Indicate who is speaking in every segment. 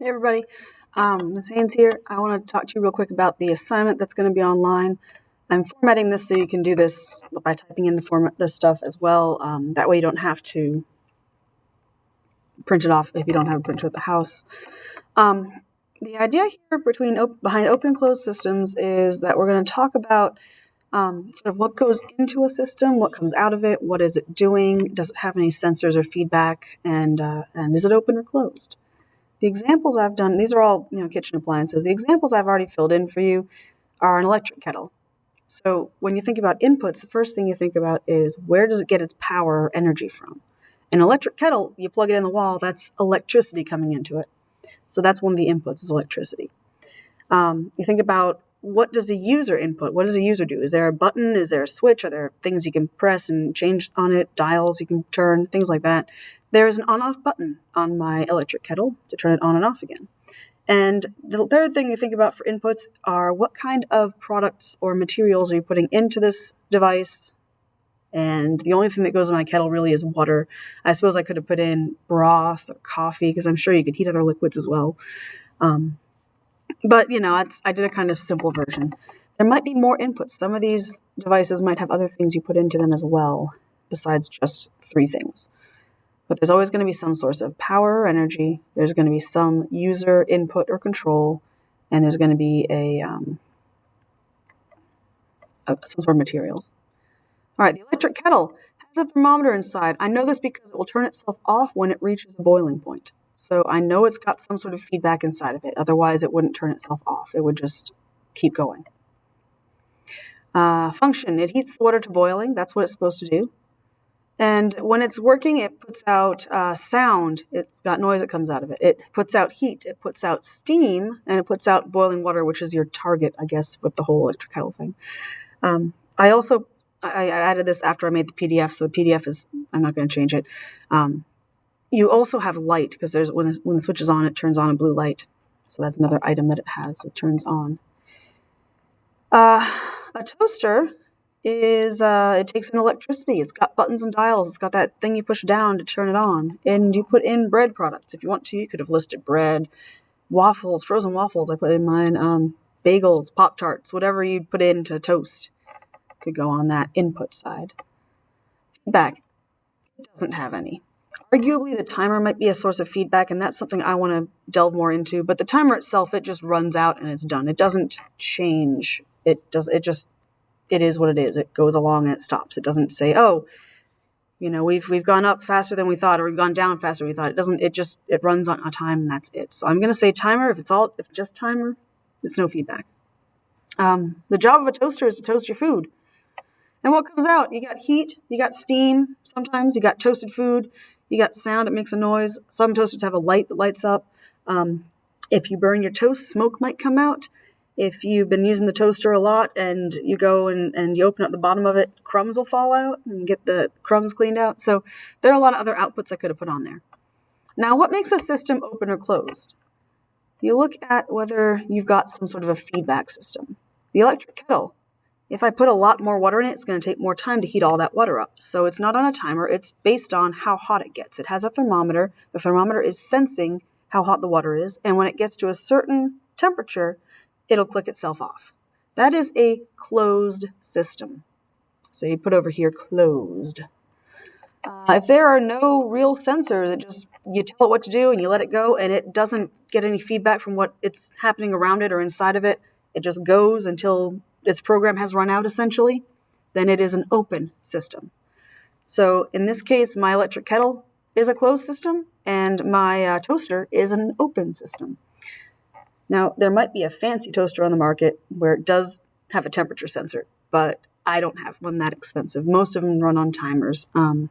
Speaker 1: Hey everybody, Ms. Haynes here. I want to talk to you real quick about the assignment that's going to be online. I'm formatting this so you can do this by typing in the stuff as well. That way you don't have to print it off if you don't have a printer at the house. The idea here behind open and closed systems is that we're going to talk about sort of what goes into a system, what comes out of it, what is it doing, does it have any sensors or feedback, and is it open or closed? The examples I've done, these are all kitchen appliances. The examples I've already filled in for you are an electric kettle. So when you think about inputs, the first thing you think about is where does it get its power or energy from? An electric kettle, you plug it in the wall, that's electricity coming into it. So that's one of the inputs is electricity. You think about what does a user input? What does a user do? Is there a button? Is there a switch? Are there things you can press and change on it? Dials you can turn, things like that. There is an on-off button on my electric kettle to turn it on and off again. And the third thing you think about for inputs are what kind of products or materials are you putting into this device? And the only thing that goes in my kettle really is water. I suppose I could have put in broth or coffee because I'm sure you could heat other liquids as well. But, I did a kind of simple version. There might be more inputs. Some of these devices might have other things you put into them as well, besides just three things. But there's always going to be some source of power or energy. There's going to be some user input or control, and there's going to be some sort of materials. All right, the electric kettle has a thermometer inside. I know this because it will turn itself off when it reaches a boiling point. So I know it's got some sort of feedback inside of it. Otherwise, it wouldn't turn itself off. It would just keep going. Function, it heats the water to boiling. That's what it's supposed to do. And when it's working, it puts out sound. It's got noise that comes out of it. It puts out heat. It puts out steam. And it puts out boiling water, which is your target, I guess, with the whole electric kettle thing. I added this after I made the PDF. So the PDF is, I'm not going to change it. You also have light because when the switch is on, it turns on a blue light. So that's another item that it has that turns on. A toaster is it takes in electricity. It's got buttons and dials. It's got that thing you push down to turn it on. And you put in bread products. If you want to, you could have listed bread, waffles, frozen waffles. I put in mine, bagels, Pop-Tarts, whatever you put in to toast could go on that input side. Feedback, it doesn't have any. Arguably, the timer might be a source of feedback, and that's something I want to delve more into. But the timer itself, it just runs out and it's done. It doesn't change. It is what it is. It goes along and it stops. It doesn't say, oh, we've gone up faster than we thought, or we've gone down faster than we thought. It doesn't. It runs on a time, and that's it. So I'm going to say timer. If just timer, it's no feedback. The job of a toaster is to toast your food. And what comes out? You got heat, you got steam, sometimes you got toasted food, you got sound, it makes a noise. Some toasters have a light that lights up. If you burn your toast, smoke might come out. If you've been using the toaster a lot and you go and you open up the bottom of it, crumbs will fall out and you get the crumbs cleaned out. So there are a lot of other outputs I could have put on there. Now, what makes a system open or closed? You look at whether you've got some sort of a feedback system. The electric kettle, if I put a lot more water in it, it's going to take more time to heat all that water up. So it's not on a timer. It's based on how hot it gets. It has a thermometer. The thermometer is sensing how hot the water is. And when it gets to a certain temperature, it'll click itself off. That is a closed system. So you put over here closed. If there are no real sensors, you tell it what to do and you let it go, and it doesn't get any feedback from what it's happening around it or inside of it. It just goes until its program has run out, essentially. Then it is an open system. So in this case, my electric kettle is a closed system, and my toaster is an open system. Now, there might be a fancy toaster on the market where it does have a temperature sensor, but I don't have one that expensive. Most of them run on timers. So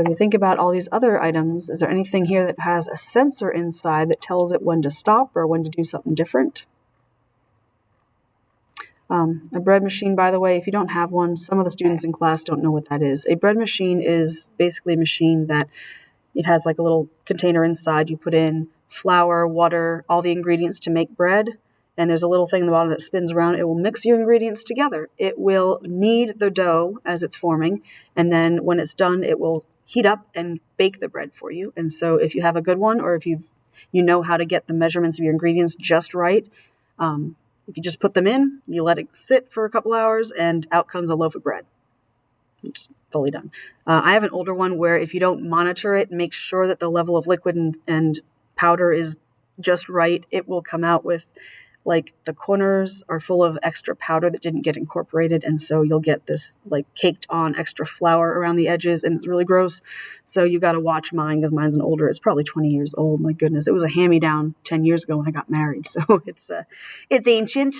Speaker 1: if you think about all these other items, is there anything here that has a sensor inside that tells it when to stop or when to do something different? A bread machine, by the way, if you don't have one, some of the students in class don't know what that is. A bread machine is basically a machine that it has like a little container inside. You put in flour, water, all the ingredients to make bread, and there's a little thing in the bottom that spins around. It will mix your ingredients together. It will knead the dough as it's forming, and then when it's done, it will heat up and bake the bread for you. And so if you have a good one, or if you know how to get the measurements of your ingredients just right, if you just put them in, you let it sit for a couple hours, and out comes a loaf of bread. It's fully done. I have an older one where if you don't monitor it and make sure that the level of liquid and powder is just right, it will come out with, like, the corners are full of extra powder that didn't get incorporated, and so you'll get this like caked on extra flour around the edges, and it's really gross. So you got to watch mine, because mine's an older. It's probably 20 years old. My goodness, it was a hand-me-down 10 years ago when I got married, so it's ancient.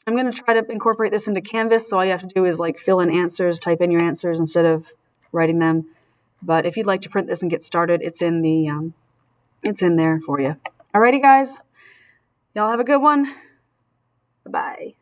Speaker 1: I'm going to try to incorporate this into Canvas, so all you have to do is like fill in answers, type in your answers instead of writing them. But if you'd like to print this and get started, it's in there for you. Alrighty, guys. Y'all have a good one. Bye-bye.